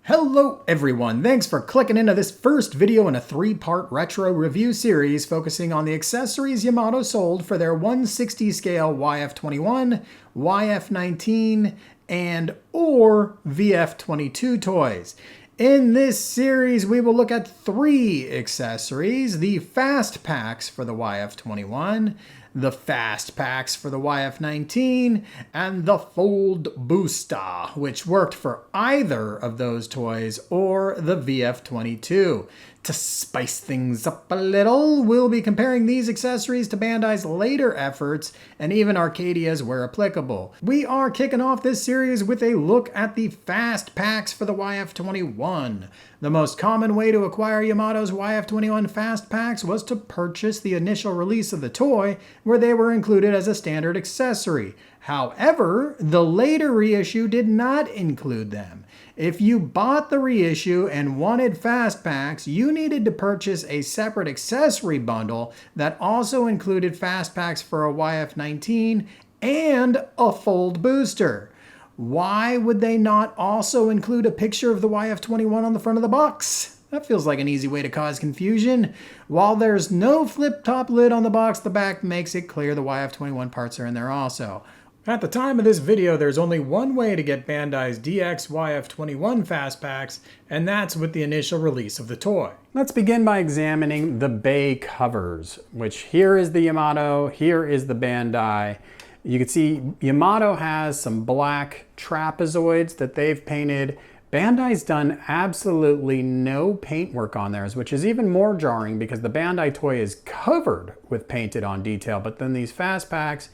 Hello everyone, thanks for clicking into this first video in a 3-part retro review series focusing on the accessories Yamato sold for their 1/60 scale YF-21, YF-19, and or VF-22 toys. In this series, we will look at 3 accessories: the fast packs for the YF-21, the fast packs for the YF-19, and the fold booster, which worked for either of those toys or the VF-22. To spice things up a little, we'll be comparing these accessories to Bandai's later efforts and even Arcadia's where applicable. We are kicking off this series with a look at the fast packs for the YF-21. The most common way to acquire Yamato's YF-21 fast packs was to purchase the initial release of the toy, where they were included as a standard accessory. However, the later reissue did not include them. If you bought the reissue and wanted fast packs, you needed to purchase a separate accessory bundle that also included fast packs for a YF-19 and a fold booster. Why would they not also include a picture of the YF-21 on the front of the box? That feels like an easy way to cause confusion. While there's no flip-top lid on the box, the back makes it clear the YF-21 parts are in there also. At the time of this video, there's only one way to get Bandai's DX YF-21 fast packs, and that's with the initial release of the toy. Let's begin by examining the bay covers, which here is the Yamato, here is the Bandai. You can see Yamato has some black trapezoids that they've painted. Bandai's done absolutely no paintwork on theirs, which is even more jarring because the Bandai toy is covered with painted on detail, but then these fast packs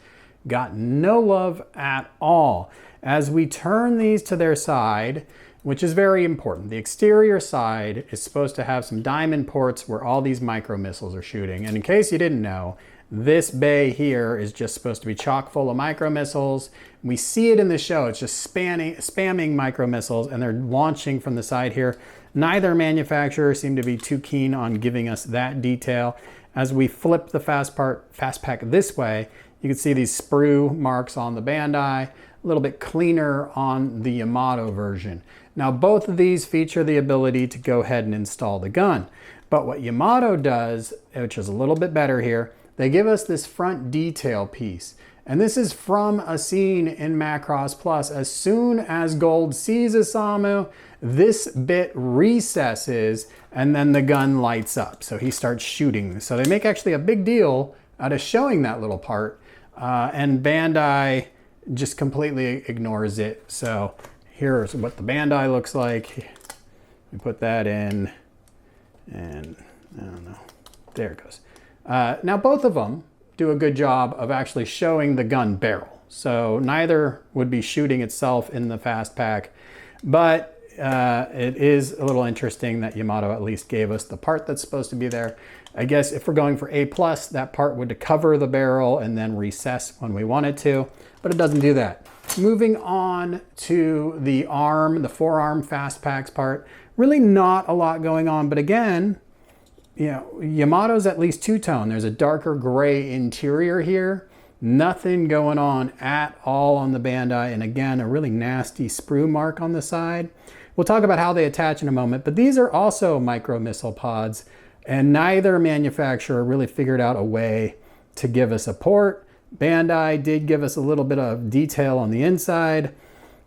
got no love at all. As we turn these to their side, which is very important, the exterior side is supposed to have some diamond ports where all these micro missiles are shooting. And in case you didn't know, this bay here is just supposed to be chock full of micro missiles. We see it in the show, it's just spamming micro missiles, and they're launching from the side here. Neither manufacturer seemed to be too keen on giving us that detail. As we flip the fast pack this way, you can see these sprue marks on the Bandai, a little bit cleaner on the Yamato version. Now both of these feature the ability to go ahead and install the gun. But what Yamato does, which is a little bit better here, they give us this front detail piece. And this is from a scene in Macross Plus. As soon as Gold sees Isamu, this bit recesses and then the gun lights up. So he starts shooting. So they make actually a big deal out of showing that little part. And Bandai just completely ignores it. So here's what the Bandai looks like. We put that in and I don't know, there it goes. Now both of them do a good job of actually showing the gun barrel. So neither would be shooting itself in the fast pack, but it is a little interesting that Yamato at least gave us the part that's supposed to be there. I guess if we're going for A+, that part would cover the barrel and then recess when we want it to, but it doesn't do that. Moving on to the arm, the forearm fast packs part, really not a lot going on, but again, you know, Yamato's at least two-tone. There's a darker gray interior here. Nothing going on at all on the Bandai, and again, a really nasty sprue mark on the side. We'll talk about how they attach in a moment, but these are also micro missile pods, and neither manufacturer really figured out a way to give us a port. Bandai did give us a little bit of detail on the inside.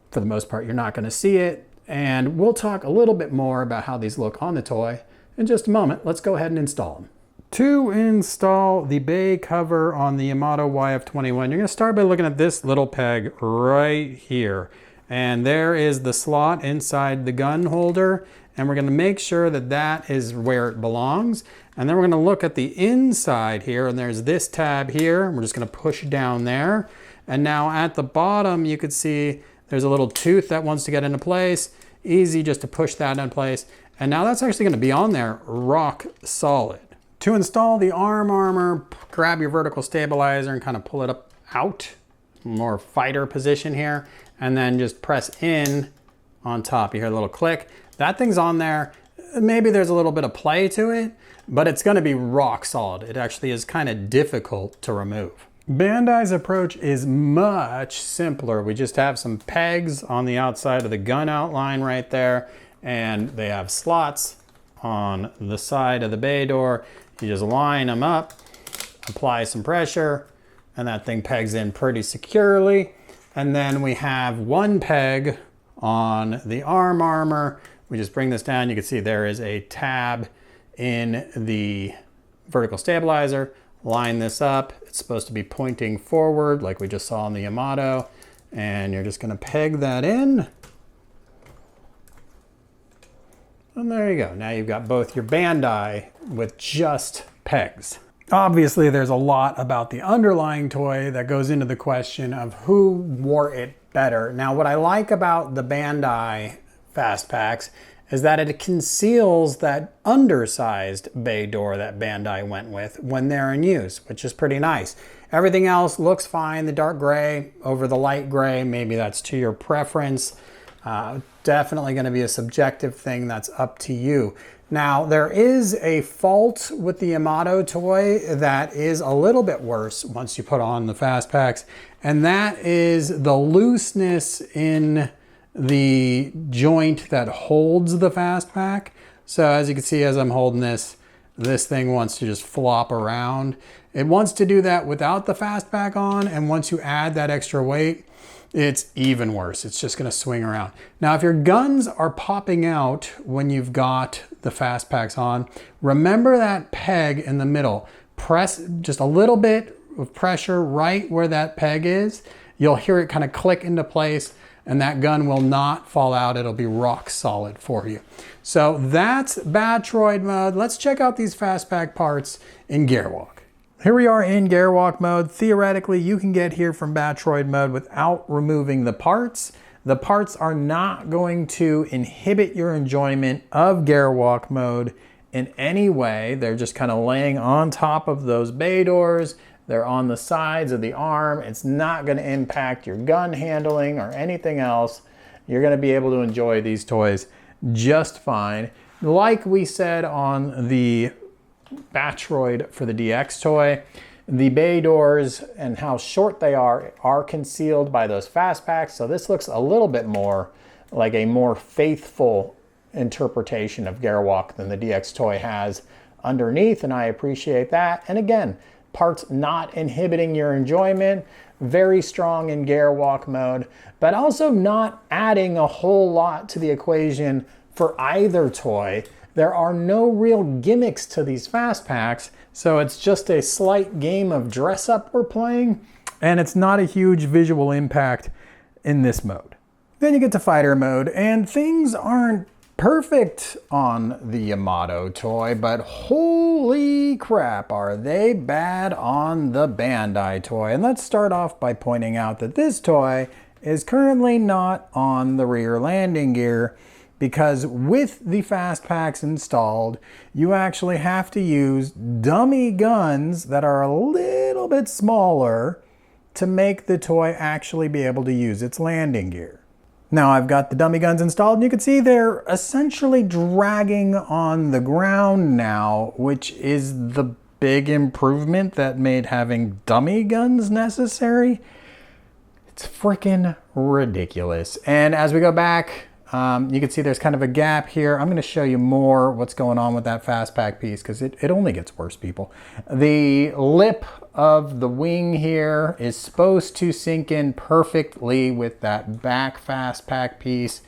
For the most part, you're not going to see it, and we'll talk a little bit more about how these look on the toy in just a moment. Let's go ahead and install them. To install the bay cover on the Yamato YF-21, you're going to start by looking at this little peg right here. And there is the slot inside the gun holder, and we're going to make sure that that is where it belongs. And then we're going to look at the inside here, and there's this tab here. We're just going to push down there. And now at the bottom, you can see there's a little tooth that wants to get into place. Easy just to push that in place. And now that's actually going to be on there rock solid. To install the arm armor, grab your vertical stabilizer and kind of pull it up out more fighter position here, and then just press in on top. You hear a little click. That thing's on there. Maybe there's a little bit of play to it, but it's gonna be rock solid. It actually is kind of difficult to remove. Bandai's approach is much simpler. We just have some pegs on the outside of the gun outline right there, and they have slots on the side of the bay door. You just line them up, apply some pressure, and that thing pegs in pretty securely. And then we have one peg on the arm armor. We just bring this down. You can see there is a tab in the vertical stabilizer. Line this up. It's supposed to be pointing forward like we just saw on the Yamato. And you're just gonna peg that in. And there you go. Now you've got both your Bandai with just pegs. Obviously, there's a lot about the underlying toy that goes into the question of who wore it better. Now, what I like about the Bandai Fast Packs is that it conceals that undersized bay door that Bandai went with when they're in use, which is pretty nice. Everything else looks fine. The dark gray over the light gray, maybe that's to your preference. Definitely going to be a subjective thing. That's up to you. Now, there is a fault with the Yamato toy that is a little bit worse once you put on the Fast Packs, and that is the looseness in the joint that holds the Fast Pack. So as you can see, as I'm holding this thing wants to just flop around. It wants to do that without the Fast Pack on, and once you add that extra weight, it's even worse. It's just gonna swing around. Now, if your guns are popping out when you've got the Fast Packs on, remember that peg in the middle. Press just a little bit of pressure right where that peg is. You'll hear it kind of click into place, and that gun will not fall out. It'll be rock solid for you. So that's Battroid mode. Let's check out these Fast Pack parts in Gwalk. Here we are in Gwalk mode. Theoretically, you can get here from Battroid mode without removing the parts. The parts are not going to inhibit your enjoyment of Gwalk mode in any way. They're just kind of laying on top of those bay doors. They're on the sides of the arm. It's not going to impact your gun handling or anything else. You're going to be able to enjoy these toys just fine. Like we said on the Battroid for the DX toy, the bay doors and how short they are concealed by those Fast Packs. So this looks a little bit more like a more faithful interpretation of Gwalk than the DX toy has underneath, and I appreciate that. And again, parts not inhibiting your enjoyment, very strong in Gwalk mode, but also not adding a whole lot to the equation for either toy. There are no real gimmicks to these Fast Packs, so it's just a slight game of dress up we're playing, and it's not a huge visual impact in this mode. Then you get to fighter mode, and things aren't perfect on the Yamato toy, but holy crap, are they bad on the Bandai toy. And let's start off by pointing out that this toy is currently not on the rear landing gear, because with the Fast Packs installed, you actually have to use dummy guns that are a little bit smaller to make the toy actually be able to use its landing gear. Now I've got the dummy guns installed, and you can see they're essentially dragging on the ground now, which is the big improvement that made having dummy guns necessary. It's freaking ridiculous. And as we go back, you can see there's kind of a gap here. I'm going to show you more what's going on with that Fast Pack piece, because it only gets worse, people. The lip of the wing here is supposed to sink in perfectly with that back Fast Pack piece.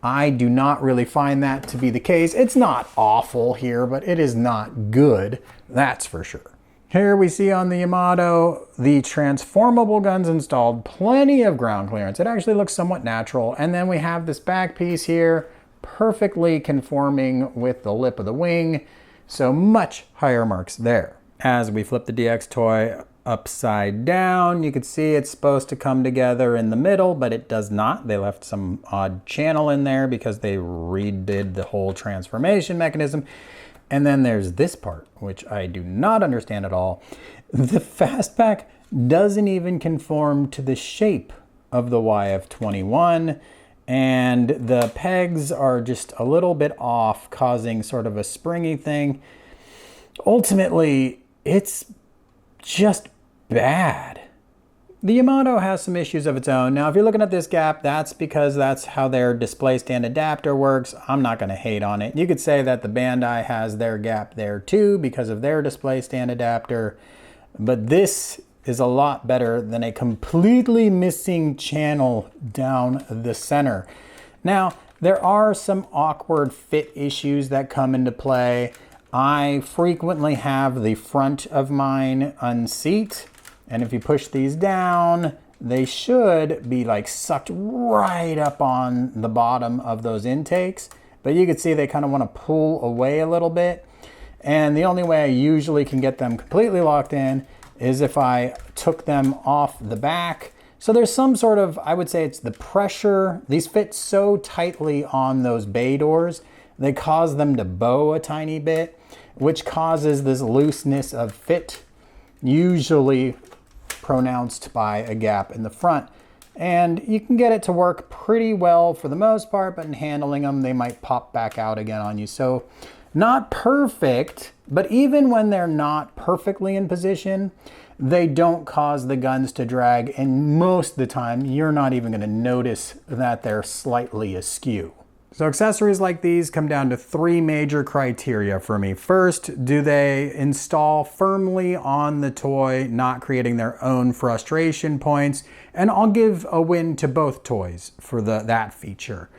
I do not really find that to be the case. It's not awful here, but it is not good, that's for sure. Here we see on the Yamato, the transformable guns installed, plenty of ground clearance. It actually looks somewhat natural. And then we have this back piece here, perfectly conforming with the lip of the wing. So much higher marks there. As we flip the DX toy upside down, you can see it's supposed to come together in the middle, but it does not. They left some odd channel in there because they redid the whole transformation mechanism. And then there's this part, which I do not understand at all. The Fast Pack doesn't even conform to the shape of the YF-21, and the pegs are just a little bit off, causing sort of a springy thing. Ultimately, it's just bad. The Yamato has some issues of its own. Now, if you're looking at this gap, that's because that's how their display stand adapter works. I'm not going to hate on it. You could say that the Bandai has their gap there too because of their display stand adapter, but this is a lot better than a completely missing channel down the center. Now, there are some awkward fit issues that come into play. I frequently have the front of mine unseat, and if you push these down, they should be like sucked right up on the bottom of those intakes. But you can see they kind of want to pull away a little bit. And the only way I usually can get them completely locked in is if I took them off the back. So there's some sort of, I would say it's the pressure. These fit so tightly on those bay doors, they cause them to bow a tiny bit, which causes this looseness of fit, usually pronounced by a gap in the front. And you can get it to work pretty well for the most part, but in handling them, they might pop back out again on you. So not perfect, but even when they're not perfectly in position, they don't cause the guns to drag. And most of the time, you're not even going to notice that they're slightly askew. So accessories like these come down to three major criteria for me. First, do they install firmly on the toy, not creating their own frustration points? And I'll give a win to both toys for that feature.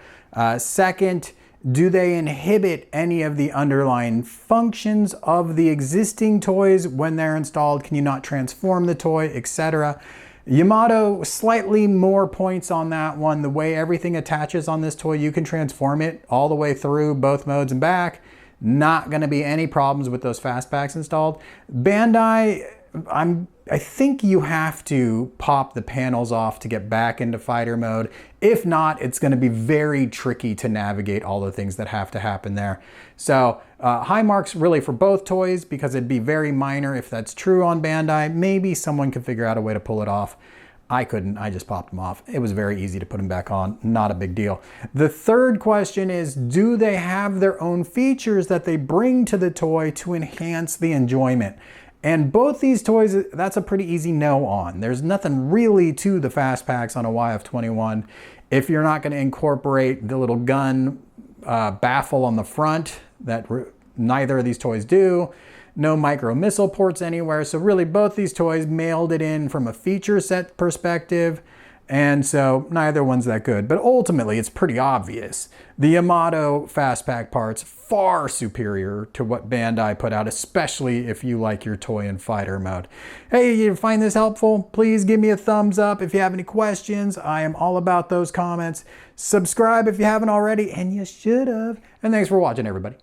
Second, do they inhibit any of the underlying functions of the existing toys when they're installed? Can you not transform the toy, etc.? Yamato, slightly more points on that one. The way everything attaches on this toy, you can transform it all the way through both modes and back. Not going to be any problems with those fast packs installed. Bandai, I think you have to pop the panels off to get back into fighter mode. If not, it's going to be very tricky to navigate all the things that have to happen there. So high marks really for both toys because it'd be very minor if that's true on Bandai. Maybe someone could figure out a way to pull it off. I couldn't, I just popped them off. It was very easy to put them back on, not a big deal. The third question is, do they have their own features that they bring to the toy to enhance the enjoyment? And both these toys, that's a pretty easy no on. There's nothing really to the fast packs on a YF-21 if you're not going to incorporate the little gun baffle on the front that neither of these toys do. No micro missile ports anywhere. So really both these toys mailed it in from a feature set perspective. And so neither one's that good, but ultimately it's pretty obvious. The Yamato fast pack parts far superior to what Bandai put out, especially if you like your toy in fighter mode. Hey, you find this helpful? Please give me a thumbs up. If you have any questions, I am all about those comments. Subscribe if you haven't already, and you should have. And thanks for watching, everybody.